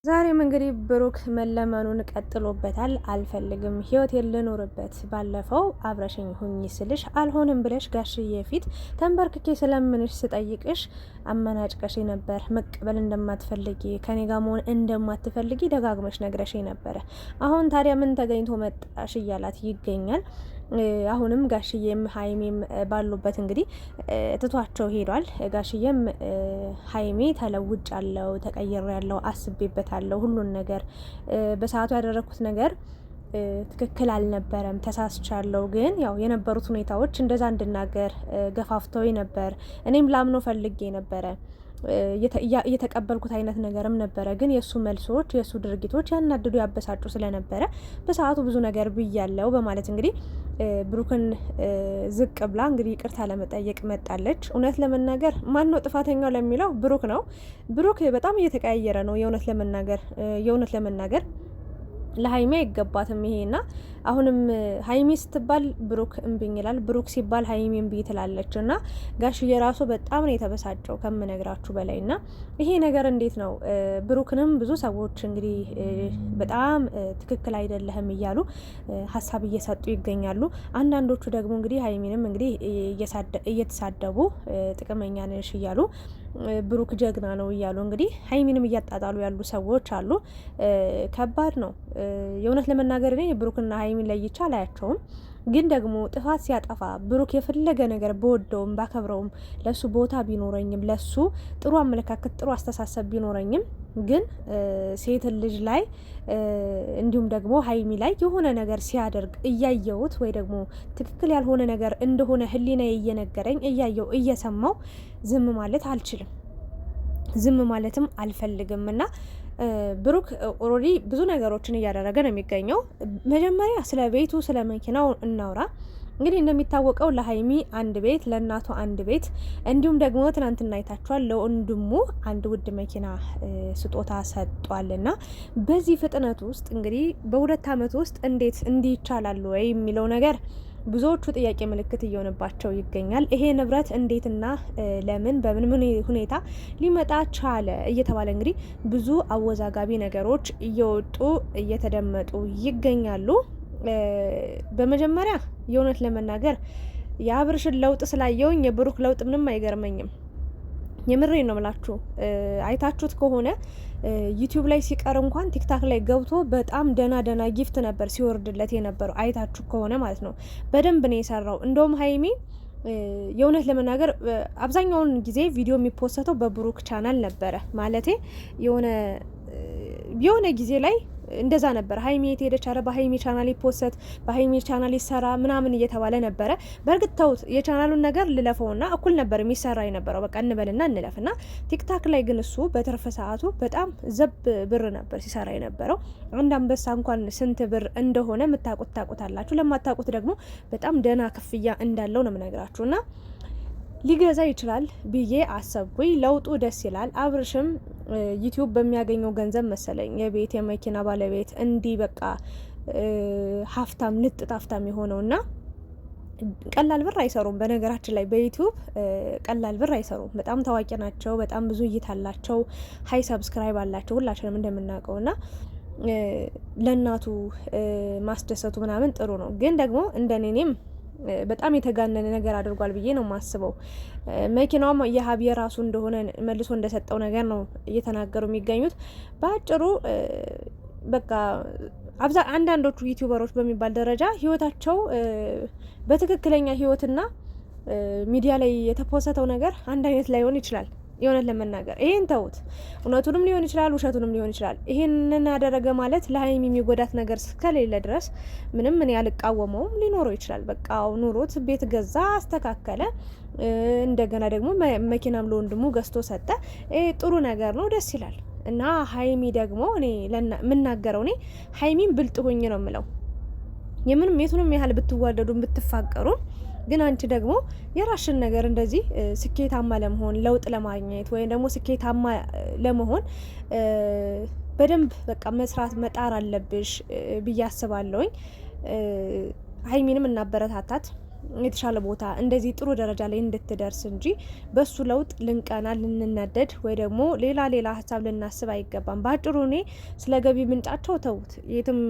ዛሬም እንግዲህ ብሩክ መለመኑን ቀጥሎበታል። አልፈልግም ህይወት የልኖርበት ባለፈው አብረሽኝ ሁኚ ስልሽ አልሆንም ብለሽ ጋሽዬ ፊት ተንበርክኬ ስለምንሽ ስጠይቅሽ አመናጭቀሽ ነበር። መቀበል እንደማትፈልጊ ከኔ ጋር መሆን እንደማትፈልጊ ደጋግመሽ ነግረሽ ነበረ። አሁን ታዲያ ምን ተገኝቶ መጣሽ እያላት ይገኛል። አሁንም ጋሽዬም ሀይሜም ባሉበት እንግዲህ ትቷቸው ሄዷል። ጋሽዬም ሀይሜ ተለውጫለሁ፣ ተቀይሬያለሁ፣ አስቤበታለሁ፣ ሁሉን ነገር በሰዓቱ ያደረኩት ነገር ትክክል አልነበረም፣ ተሳስቻለሁ። ግን ያው የነበሩት ሁኔታዎች እንደዛ እንድናገር ገፋፍተው ነበር። እኔም ላምኖ ፈልጌ ነበረ እየተቀበልኩት አይነት ነገርም ነበረ። ግን የእሱ መልሶች የእሱ ድርጊቶች ያናድዱ ያበሳጩ ስለነበረ በሰዓቱ ብዙ ነገር ብያለው በማለት እንግዲህ ብሩክን ዝቅ ብላ እንግዲህ ይቅርታ ለመጠየቅ መጣለች። እውነት ለመናገር ማን ነው ጥፋተኛው ለሚለው ብሩክ ነው። ብሩክ በጣም እየተቀያየረ ነው የእውነት ለመናገር ለሀይሜ አይገባትም ይሄና አሁንም ሀይሜ ስትባል ብሩክ እምብኝ ይላል፣ ብሩክ ሲባል ሀይሜ እምቢ ትላለች። እና ጋሽዬ ራሱ በጣም ነው የተበሳጨው ከምነግራችሁ በላይ። እና ይሄ ነገር እንዴት ነው? ብሩክንም ብዙ ሰዎች እንግዲህ በጣም ትክክል አይደለህም እያሉ ሀሳብ እየሰጡ ይገኛሉ። አንዳንዶቹ ደግሞ እንግዲህ ሀይሜንም እንግዲህ እየተሳደቡ ጥቅመኛ ነሽ እያሉ ብሩክ ጀግና ነው እያሉ እንግዲህ ሀይሜንም እያጣጣሉ ያሉ ሰዎች አሉ። ከባድ ነው የእውነት ለመናገር እኔ ብሩክና ሀይሚን ለይቻ አላያቸውም። ግን ደግሞ ጥፋት ሲያጠፋ ብሩክ የፈለገ ነገር በወደውም ባከብረውም ለሱ ቦታ ቢኖረኝም ለሱ ጥሩ አመለካከት ጥሩ አስተሳሰብ ቢኖረኝም ግን ሴት ልጅ ላይ እንዲሁም ደግሞ ሀይሚ ላይ የሆነ ነገር ሲያደርግ እያየሁት ወይ ደግሞ ትክክል ያልሆነ ነገር እንደሆነ ሕሊናዬ እየነገረኝ እያየው እየሰማው ዝም ማለት አልችልም፣ ዝም ማለትም አልፈልግም። እና ብሩክ ኦልሬዲ ብዙ ነገሮችን እያደረገ ነው የሚገኘው። መጀመሪያ ስለ ቤቱ ስለ መኪናው እናውራ። እንግዲህ እንደሚታወቀው ለሀይሚ አንድ ቤት፣ ለእናቷ አንድ ቤት እንዲሁም ደግሞ ትናንትና አይታችኋል ለወንድሙ አንድ ውድ መኪና ስጦታ ሰጧልና በዚህ ፍጥነት ውስጥ እንግዲህ በ2 አመት ውስጥ እንዴት እንዲህ ይቻላል ወይ የሚለው ነገር ብዙዎቹ ጥያቄ ምልክት እየሆነባቸው ይገኛል። ይሄ ንብረት እንዴትና ለምን በምን ሁኔታ ሊመጣ ቻለ እየተባለ እንግዲህ ብዙ አወዛጋቢ ነገሮች እየወጡ እየተደመጡ ይገኛሉ። በመጀመሪያ የእውነት ለመናገር የአብርሽን ለውጥ ስላየውኝ የብሩክ ለውጥ ምንም አይገርመኝም። የምሬ ነው ምላችሁ። አይታችሁት ከሆነ ዩቲዩብ ላይ ሲቀር እንኳን ቲክታክ ላይ ገብቶ በጣም ደና ጊፍት ነበር ሲወርድለት የነበረው። አይታችሁ ከሆነ ማለት ነው በደንብ ነው የሰራው። እንደውም ሀይሚ የእውነት ለመናገር አብዛኛውን ጊዜ ቪዲዮ የሚፖሰተው በብሩክ ቻናል ነበረ። ማለቴ የሆነ ጊዜ ላይ እንደዛ ነበር። ሀይሚ የት ሄደች? አረ በሀይሚ ቻናል ይፖሰት፣ በሀይሚ ቻናል ይሰራ ምናምን እየተባለ ነበረ። በእርግጥ ተውት፣ የቻናሉን ነገር ልለፈውና እኩል ነበር የሚሰራ የነበረው። በቃ እንበልና እንለፍና ቲክታክ ላይ ግን እሱ በትርፍ ሰዓቱ በጣም ዘብ ብር ነበር ሲሰራ የነበረው። አንድ አንበሳ እንኳን ስንት ብር እንደሆነ የምታውቁት ታውቁታላችሁ። ለማታውቁት ደግሞ በጣም ደህና ክፍያ እንዳለው ነው የምነግራችሁና ሊገዛ ይችላል ብዬ አሰብኩኝ። ለውጡ ደስ ይላል። አብርሽም ዩቲዩብ በሚያገኘው ገንዘብ መሰለኝ የቤት የመኪና ባለቤት እንዲህ በቃ ሀፍታም ልጥጥ ሀፍታም የሆነውና ቀላል ብር አይሰሩም። በነገራችን ላይ በዩቲዩብ ቀላል ብር አይሰሩም። በጣም ታዋቂ ናቸው። በጣም ብዙ እይታ አላቸው። ሀይ ሰብስክራይብ አላቸው ሁላችንም እንደምናውቀውና ለእናቱ ማስደሰቱ ምናምን ጥሩ ነው። ግን ደግሞ እንደኔም በጣም የተጋነነ ነገር አድርጓል ብዬ ነው የማስበው። መኪናውም የሀብ የራሱ እንደሆነ መልሶ እንደሰጠው ነገር ነው እየተናገሩ የሚገኙት። በአጭሩ በቃ አንዳንዶቹ ዩቲዩበሮች በሚባል ደረጃ ህይወታቸው በትክክለኛ ህይወትና ሚዲያ ላይ የተፖሰተው ነገር አንድ አይነት ላይሆን ይችላል። የሆነት ለመናገር ይሄን ተውት፣ እውነቱንም ሊሆን ይችላል ውሸቱንም ሊሆን ይችላል። ይሄንን ያደረገ ማለት ለሀይሚ የሚጎዳት ነገር እስከሌለ ድረስ ምንም እኔ አልቃወመውም። ሊኖረው ይችላል። በቃ ኑሮት ቤት ገዛ፣ አስተካከለ፣ እንደገና ደግሞ መኪናም ለወንድሙ ገዝቶ ሰጠ። ጥሩ ነገር ነው፣ ደስ ይላል። እና ሀይሚ ደግሞ እኔ የምናገረው እኔ ሀይሚን ብልጥ ሆኜ ነው የምለው። የቱንም ያህል ብትዋደዱ ብትፋቀሩ ግን አንቺ ደግሞ የራሽን ነገር እንደዚህ ስኬታማ ለመሆን ለውጥ ለማግኘት ወይም ደግሞ ስኬታማ ለመሆን በደንብ በቃ መስራት መጣር አለብሽ ብዬ አስባለሁኝ። ሀይሚንም እናበረታታት። የተሻለ ቦታ እንደዚህ ጥሩ ደረጃ ላይ እንድትደርስ እንጂ በሱ ለውጥ ልንቀና ልንናደድ ወይ ደግሞ ሌላ ሀሳብ ልናስብ አይገባም። ባጭሩ እኔ ስለ ገቢ ምንጫቸው ተውት፣ የትም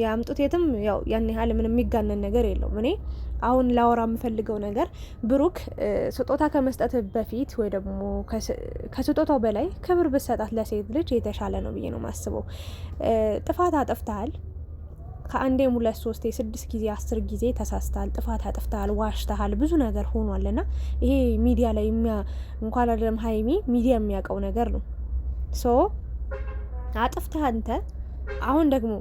ያምጡት የትም ያው ያን ያህል ምንም የሚጋነን ነገር የለውም። እኔ አሁን ላወራ የምፈልገው ነገር ብሩክ ስጦታ ከመስጠት በፊት ወይ ደግሞ ከስጦታው በላይ ክብር ብሰጣት ለሴት ልጅ የተሻለ ነው ብዬ ነው ማስበው። ጥፋት አጥፍተሃል ከአንዴም 2 3 6 ጊዜ 10 ጊዜ ተሳስተሃል፣ ጥፋት አጥፍተሃል፣ ዋሽተሃል፣ ብዙ ነገር ሆኗልና ይሄ ሚዲያ ላይ እንኳን አይደለም ሀይሚ ሚዲያ የሚያውቀው ነገር ነው። ሶ አጥፍተህ አንተ አሁን ደግሞ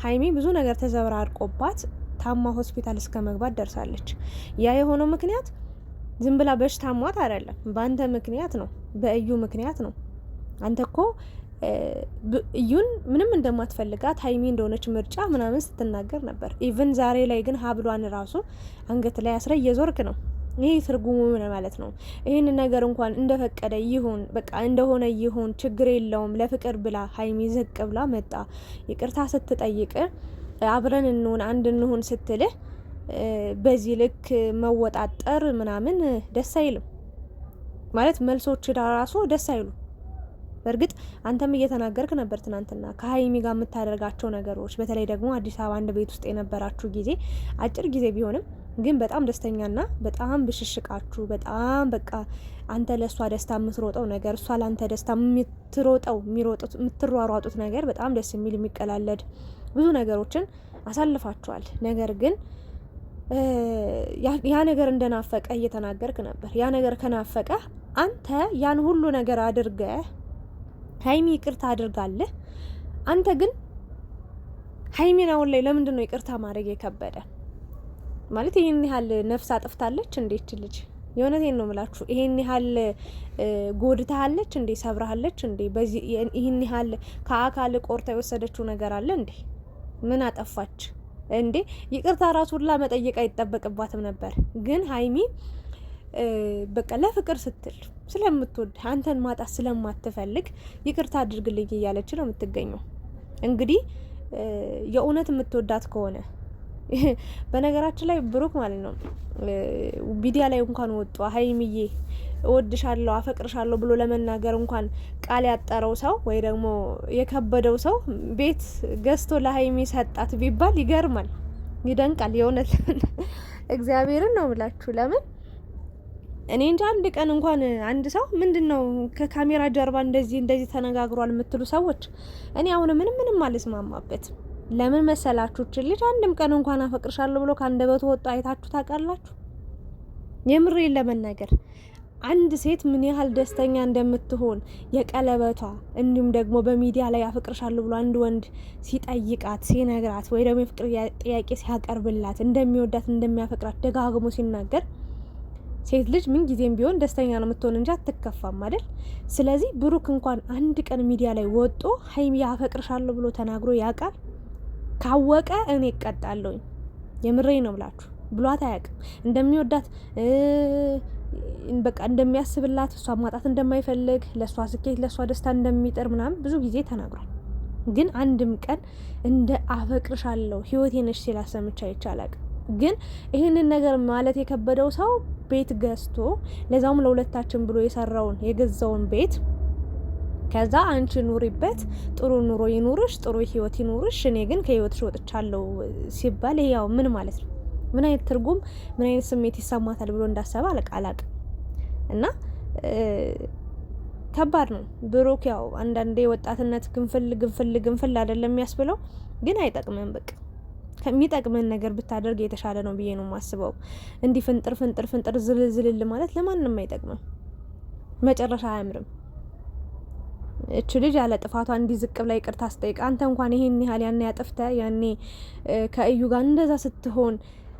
ሀይሚ ብዙ ነገር ተዘበራርቆባት ታማ ሆስፒታል እስከ መግባት ደርሳለች። ያ የሆነው ምክንያት ዝም ብላ በሽታ ሟት አይደለም፣ በአንተ ምክንያት ነው፣ በእዩ ምክንያት ነው። አንተ እኮ እዩን ምንም እንደማትፈልጋት ሀይሚ እንደሆነች ምርጫ ምናምን ስትናገር ነበር። ኢቭን ዛሬ ላይ ግን ሀብሏን ራሱ አንገት ላይ አስረ እየዞርክ ነው። ይህ ትርጉሙ ምን ማለት ነው? ይህን ነገር እንኳን እንደፈቀደ ይሁን በቃ እንደሆነ ይሁን ችግር የለውም ለፍቅር ብላ ሀይሚ ዝቅ ብላ መጣ ይቅርታ ስትጠይቅ አብረን እንሁን አንድ እንሁን ስትልህ በዚህ ልክ መወጣጠር ምናምን ደስ አይልም ማለት መልሶች ራሱ ደስ አይሉ። በእርግጥ አንተም እየተናገርክ ነበር ትናንትና ከሀይሚ ጋር የምታደርጋቸው ነገሮች፣ በተለይ ደግሞ አዲስ አበባ አንድ ቤት ውስጥ የነበራችሁ ጊዜ አጭር ጊዜ ቢሆንም ግን በጣም ደስተኛና በጣም ብሽሽቃችሁ በጣም በቃ አንተ ለእሷ ደስታ የምትሮጠው ነገር እሷ ለአንተ ደስታ የምትሯሯጡት ነገር በጣም ደስ የሚል የሚቀላለድ ብዙ ነገሮችን አሳልፋችኋል። ነገር ግን ያ ነገር እንደናፈቀ እየተናገርክ ነበር። ያ ነገር ከናፈቀ አንተ ያን ሁሉ ነገር አድርገህ ሀይሚ ይቅርታ አድርጋለህ። አንተ ግን ሀይሚን አሁን ላይ ለምንድን ነው ይቅርታ ማድረግ የከበደ? ማለት ይሄን ያህል ነፍስ አጥፍታለች እንዴት ልጅ? የእውነቴን ነው የምላችሁ። ይሄን ያህል ጎድታለች እንዴ? ሰብራለች እንዴ? በዚህ ይሄን ያህል ከአካል ቆርታ የወሰደችው ነገር አለ እንዴ? ምን አጠፋች እንዴ? ይቅርታ ራሱላ መጠየቅ አይጠበቅባትም ነበር። ግን ሀይሚ በቃ ለፍቅር ስትል ስለምትወድ አንተን ማጣት ስለማትፈልግ ይቅርታ አድርግልኝ እያለች ነው የምትገኘው። እንግዲህ የእውነት የምትወዳት ከሆነ በነገራችን ላይ ብሩክ ማለት ነው ሚዲያ ላይ እንኳን ወጣ ሀይሚዬ እወድሻለሁ አፈቅርሻለሁ ብሎ ለመናገር እንኳን ቃል ያጠረው ሰው ወይ ደግሞ የከበደው ሰው ቤት ገዝቶ ለሀይሚ ሰጣት ቢባል ይገርማል፣ ይደንቃል። የእውነት እግዚአብሔርን ነው የምላችሁ። ለምን እኔ እንጃ አንድ ቀን እንኳን አንድ ሰው ምንድነው ከካሜራ ጀርባ እንደዚህ ተነጋግሯል የምትሉ ሰዎች እኔ አሁን ምንም አልስማማበት። ለምን መሰላችሁ? ልጅ አንድም ቀን እንኳን አፈቅርሻለሁ ብሎ ካንደበቱ ወጣ አይታችሁ ታውቃላችሁ? የምሬን ለመናገር አንድ ሴት ምን ያህል ደስተኛ እንደምትሆን የቀለበቷ እንዲሁም ደግሞ በሚዲያ ላይ አፈቅርሻለሁ ብሎ አንድ ወንድ ሲጠይቃት ሲነግራት ወይ ደግሞ የፍቅር ጥያቄ ሲያቀርብላት እንደሚወዳት እንደሚያፈቅራት ደጋግሞ ሲናገር ሴት ልጅ ምን ጊዜም ቢሆን ደስተኛ ነው የምትሆን እንጂ አትከፋም አይደል? ስለዚህ ብሩክ እንኳን አንድ ቀን ሚዲያ ላይ ወጦ ሀይሚ አፈቅርሻለሁ ብሎ ተናግሮ ያውቃል? ካወቀ እኔ እቀጣለሁኝ። የምሬ ነው ብላችሁ ብሏት አያውቅም። እንደሚወዳት በቃ እንደሚያስብላት እሷ ማጣት እንደማይፈልግ ለእሷ ስኬት ለእሷ ደስታ እንደሚጥር ምናምን ብዙ ጊዜ ተናግሯል። ግን አንድም ቀን እንደ አፈቅርሻለሁ ህይወቴ ነሽ ሲል ሰምቼ አይቻላል። ግን ይህንን ነገር ማለት የከበደው ሰው ቤት ገዝቶ ለዛውም ለሁለታችን ብሎ የሰራውን የገዛውን ቤት ከዛ አንቺ ኑሪበት፣ ጥሩ ኑሮ ይኑርሽ፣ ጥሩ ህይወት ይኑርሽ፣ እኔ ግን ከህይወትሽ ወጥቻለሁ ሲባል ያው ምን ማለት ነው? ምን አይነት ትርጉም ምን አይነት ስሜት ይሰማታል ብሎ እንዳሰበ አላቅም። እና ከባድ ነው። ብሩክ ያው አንዳንዴ ወጣትነት ግንፍል አይደለም የሚያስብለው፣ ግን አይጠቅምም። በቃ ከሚጠቅመን ነገር ብታደርግ የተሻለ ነው ብዬ ነው የማስበው። እንዲህ ፍንጥር ዝልዝል ማለት ለማንም አይጠቅምም፣ መጨረሻ አያምርም። እቺ ልጅ ያለ ጥፋቷ እንዲህ ዝቅ ብላ ይቅርታ አስጠይቅ። አንተ እንኳን ይሄን ያህል ያኔ ያጥፍተ ያኔ ከእዩ ጋር እንደዛ ስትሆን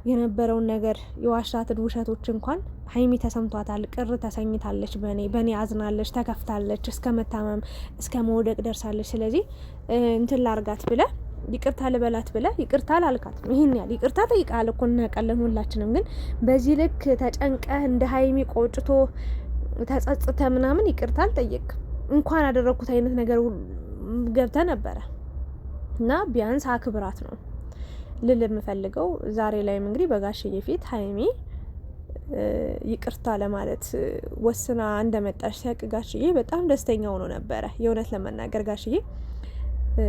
የነበረውን ነገር የዋሻትን ውሸቶች እንኳን ሀይሚ ተሰምቷታል፣ ቅር ተሰኝታለች፣ በእኔ አዝናለች፣ ተከፍታለች፣ እስከ መታመም እስከ መውደቅ ደርሳለች። ስለዚህ እንትን ላርጋት ብለ ይቅርታ ልበላት ብለ ይቅርታ ላልካት ይሄን ያህል ይቅርታ ጠይቃል እኮ እናውቃለን ሁላችንም። ግን በዚህ ልክ ተጨንቀህ እንደ ሀይሚ ቆጭቶ ተጸጽተ ምናምን ይቅርታ አልጠየቅም። እንኳን ያደረኩት አይነት ነገር ገብተ ነበረ እና ቢያንስ አክብራት ነው ልል የምፈልገው። ዛሬ ላይም እንግዲህ በጋሽዬ ፊት ሀይሚ ይቅርታ ለማለት ወስና እንደመጣች ሲያቅ ጋሽዬ በጣም ደስተኛ ሆኖ ነበረ። የእውነት ለመናገር ጋሽዬ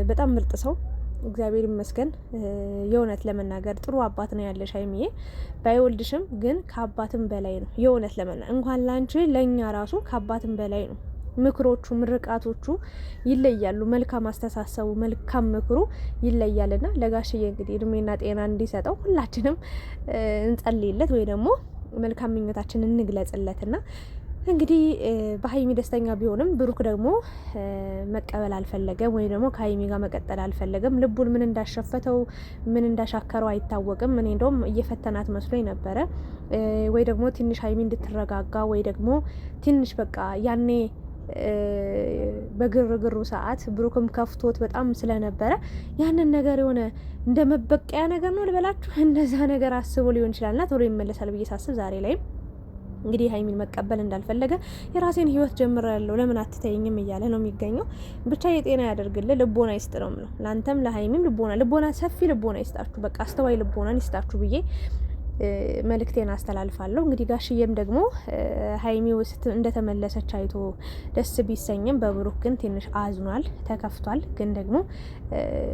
በጣም ምርጥ ሰው እግዚአብሔር ይመስገን። የእውነት ለመናገር ጥሩ አባት ነው ያለሽ ሀይሚዬ። ባይወልድሽም ግን ከአባትም በላይ ነው። የእውነት ለመናገር እንኳን ላንቺ ለእኛ ራሱ ከአባትም በላይ ነው። ምክሮቹ፣ ምርቃቶቹ ይለያሉ። መልካም አስተሳሰቡ፣ መልካም ምክሩ ይለያልና ለጋሽዬ እንግዲህ እድሜና ጤና እንዲሰጠው ሁላችንም እንጸልይለት ወይ ደግሞ መልካም ምኞታችን እንግለጽለትና እንግዲህ በሀይሚ ደስተኛ ቢሆንም ብሩክ ደግሞ መቀበል አልፈለገም፣ ወይ ደግሞ ከሀይሚ ጋር መቀጠል አልፈለገም። ልቡን ምን እንዳሸፈተው ምን እንዳሻከረው አይታወቅም። እኔ እንደውም እየፈተናት መስሎኝ ነበረ፣ ወይ ደግሞ ትንሽ ሀይሚ እንድትረጋጋ ወይ ደግሞ ትንሽ በቃ ያኔ በግርግሩ ሰዓት ብሩክም ከፍቶት በጣም ስለነበረ ያንን ነገር የሆነ እንደ መበቀያ ነገር ነው ልበላችሁ፣ እንደዛ ነገር አስቦ ሊሆን ይችላልና ቶሎ ይመለሳል ብዬ ሳስብ ዛሬ ላይ እንግዲህ ሀይሚን መቀበል እንዳልፈለገ የራሴን ህይወት ጀምሬያለሁ ለምን አትተይኝም እያለ ነው የሚገኘው። ብቻ የጤና ያደርግልህ፣ ልቦና ይስጥ ነው የምለው። ለአንተም ለሀይሚም ልቦና ሰፊ ልቦና ይስጣችሁ፣ በቃ አስተዋይ ልቦናን ይስጣችሁ ብዬ መልእክቴን አስተላልፋለሁ። እንግዲህ ጋሽዬም ደግሞ ሀይሚ ውስጥ እንደተመለሰች አይቶ ደስ ቢሰኝም በብሩክ ግን ትንሽ አዝኗል፣ ተከፍቷል። ግን ደግሞ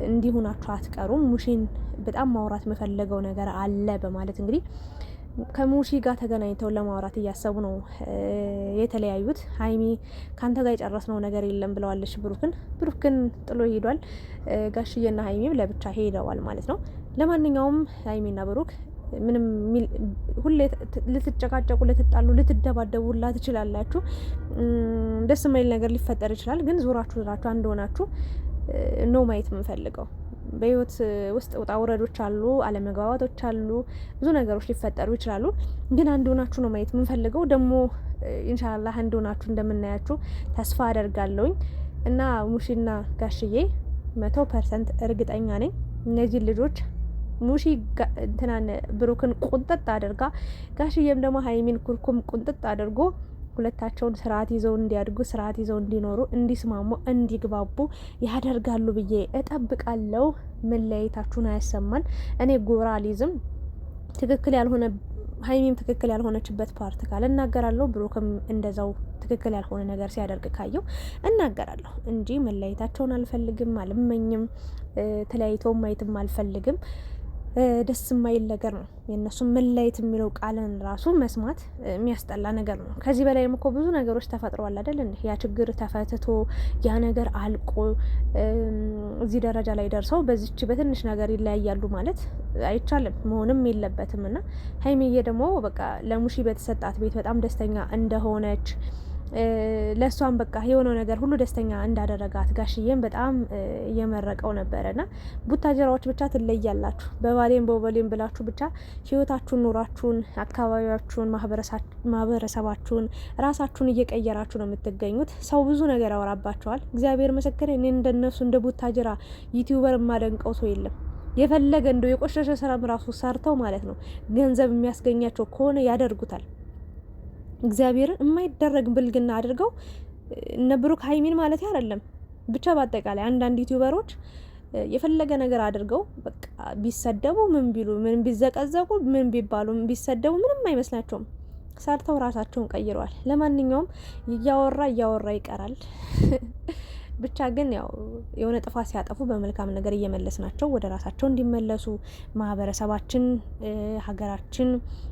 እንዲሁናችሁ አትቀሩም፣ ሙሺን በጣም ማውራት መፈለገው ነገር አለ በማለት እንግዲህ ከሙሺ ጋር ተገናኝተው ለማውራት እያሰቡ ነው የተለያዩት። ሀይሚ ካንተ ጋር የጨረስነው ነገር የለም ብለዋለች ብሩክን። ብሩክን ጥሎ ሄዷል። ጋሽዬና ሀይሚም ለብቻ ሄደዋል ማለት ነው። ለማንኛውም ሀይሚና ብሩክ ምንም ሁሌ ልትጨቃጨቁ፣ ልትጣሉ፣ ልትደባደቡላ ትችላላችሁ። ደስ የማይል ነገር ሊፈጠር ይችላል። ግን ዞራችሁ አንድ ሆናችሁ ነው ማየት የምንፈልገው። በህይወት ውስጥ ውጣ ውረዶች አሉ፣ አለመግባባቶች አሉ፣ ብዙ ነገሮች ሊፈጠሩ ይችላሉ። ግን አንድ ሆናችሁ ነው ማየት የምንፈልገው። ደግሞ ኢንሻአላህ አንድ ሆናችሁ እንደምናያችሁ ተስፋ አደርጋለሁኝ እና ሙሺና ጋሽዬ 100% እርግጠኛ ነኝ እነዚህ ልጆች ሙሺ እንትናን ብሩክን ቁንጥጥ አድርጋ ጋሽዬም ደግሞ ሀይሚን ኩርኩም ቁንጥጥ አድርጎ ሁለታቸውን ስርዓት ይዘው እንዲያድጉ፣ ስርዓት ይዘው እንዲኖሩ፣ እንዲስማሙ፣ እንዲግባቡ ያደርጋሉ ብዬ እጠብቃለሁ። መለያየታችሁን አያሰማን። እኔ ጎራ አልይዝም። ትክክል ያልሆነ ሀይሚም ትክክል ያልሆነችበት ፓርት ካለ እናገራለሁ። ብሩክም እንደዛው ትክክል ያልሆነ ነገር ሲያደርግ ካየው እናገራለሁ እንጂ መለያየታቸውን አልፈልግም፣ አልመኝም። ተለያይተው ማየትም አልፈልግም። ደስ የማይል ነገር ነው የእነሱን መለያየት የሚለው ቃልን ራሱ መስማት የሚያስጠላ ነገር ነው። ከዚህ በላይም እኮ ብዙ ነገሮች ተፈጥረዋል አይደል? ያ ችግር ተፈትቶ ያ ነገር አልቆ እዚህ ደረጃ ላይ ደርሰው በዚች በትንሽ ነገር ይለያያሉ ማለት አይቻልም፣ መሆንም የለበትም። እና ሀይሚዬ ደግሞ በቃ ለሙሺ በተሰጣት ቤት በጣም ደስተኛ እንደሆነች ለሷም በቃ የሆነው ነገር ሁሉ ደስተኛ እንዳደረጋት ጋሽዬም በጣም እየመረቀው ነበረና ቡታጀራዎች ብቻ ትለያላችሁ። በባሌም ብላችሁ ብቻ ህይወታችሁን፣ ኑራችሁን፣ አካባቢያችሁን፣ ማህበረሰባችሁን ራሳችሁን እየቀየራችሁ ነው የምትገኙት። ሰው ብዙ ነገር ያወራባቸዋል። እግዚአብሔር ምስክር፣ እኔ እንደነሱ እንደ ቡታጀራ ዩቲዩበር የማደንቀው ሰው የለም። የፈለገ እንደው የቆሸሸ ስራም ራሱ ሰርተው ማለት ነው ገንዘብ የሚያስገኛቸው ከሆነ ያደርጉታል። እግዚአብሔርን የማይደረግ ብልግና አድርገው እነ ብሩክ ሀይሚን ማለት አይደለም ብቻ በአጠቃላይ አንዳንድ ዩቲዩበሮች የፈለገ ነገር አድርገው በቃ ቢሰደቡ ምን ቢሉ ምን ቢዘቀዘቁ ምን ቢባሉ ቢሰደቡ ምንም አይመስላቸውም። ሰርተው ራሳቸውን ቀይረዋል። ለማንኛውም እያወራ ይቀራል። ብቻ ግን ያው የሆነ ጥፋት ሲያጠፉ በመልካም ነገር እየመለስናቸው ወደ ራሳቸው እንዲመለሱ ማህበረሰባችን፣ ሀገራችን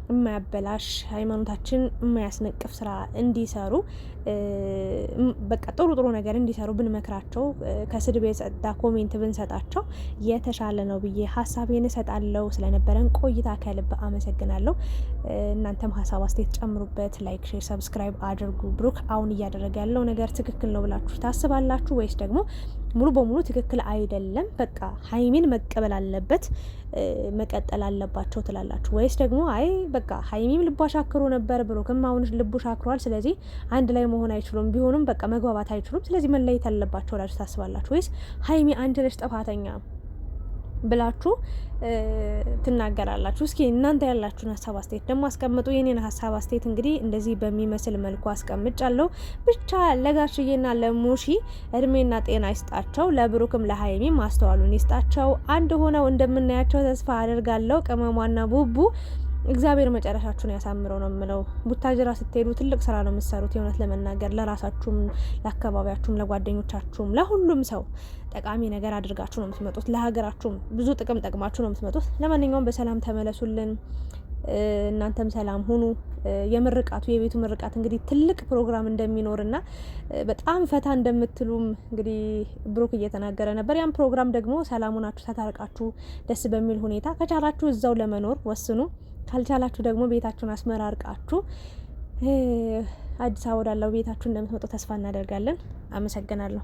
የማያበላሽ ሃይማኖታችን የማያስነቅፍ ስራ እንዲሰሩ በቃ ጥሩ ነገር እንዲሰሩ ብንመክራቸው፣ ከስድብ የጸዳ ኮሜንት ብንሰጣቸው የተሻለ ነው ብዬ ሀሳቤን እሰጣለሁ። ስለነበረን ቆይታ ከልብ አመሰግናለሁ። እናንተም ሀሳብ አስተያየት ጨምሩበት። ላይክ፣ ሼር፣ ሰብስክራይብ አድርጉ። ብሩክ አሁን እያደረገ ያለው ነገር ትክክል ነው ብላችሁ ታስባላችሁ ወይስ ደግሞ ሙሉ በሙሉ ትክክል አይደለም፣ በቃ ሀይሚን መቀበል አለበት መቀጠል አለባቸው ትላላችሁ? ወይስ ደግሞ አይ በቃ ሀይሚም ልቧ ሻክሮ ነበር፣ ብሩክም አሁን ልቡ ሻክሯል፣ ስለዚህ አንድ ላይ መሆን አይችሉም፣ ቢሆኑም በቃ መግባባት አይችሉም፣ ስለዚህ መለየት አለባቸው ብላችሁ ታስባላችሁ? ወይስ ሀይሚ አንድ ነች ጥፋተኛ ብላችሁ ትናገራላችሁ? እስኪ እናንተ ያላችሁን ሀሳብ አስተያየት ደግሞ አስቀምጡ። የኔን ሀሳብ አስተያየት እንግዲህ እንደዚህ በሚመስል መልኩ አስቀምጫለሁ። ብቻ ለጋሽዬና ለሙሺ እድሜና ጤና ይስጣቸው፣ ለብሩክም ለሀይሚ ማስተዋሉን ይስጣቸው። አንድ ሆነው እንደምናያቸው ተስፋ አደርጋለሁ። ቅመሟና ቡቡ እግዚአብሔር መጨረሻችሁን ያሳምረው ነው የምለው። ቡታጅራ ስትሄዱ ትልቅ ስራ ነው የምትሰሩት። የእውነት ለመናገር ለራሳችሁም፣ ለአካባቢያችሁም፣ ለጓደኞቻችሁም፣ ለሁሉም ሰው ጠቃሚ ነገር አድርጋችሁ ነው የምትመጡት። ለሀገራችሁም ብዙ ጥቅም ጠቅማችሁ ነው የምትመጡት። ለማንኛውም በሰላም ተመለሱልን። እናንተም ሰላም ሁኑ። የምርቃቱ የቤቱ ምርቃት እንግዲህ ትልቅ ፕሮግራም እንደሚኖርና በጣም ፈታ እንደምትሉም እንግዲህ ብሩክ እየተናገረ ነበር። ያን ፕሮግራም ደግሞ ሰላም ሆናችሁ ተታርቃችሁ ደስ በሚል ሁኔታ ከቻላችሁ እዛው ለመኖር ወስኑ። ካልቻላችሁ ደግሞ ቤታችሁን አስመራርቃችሁ አዲስ አበባ ወዳለው ቤታችሁ እንደምትመጡ ተስፋ እናደርጋለን። አመሰግናለሁ።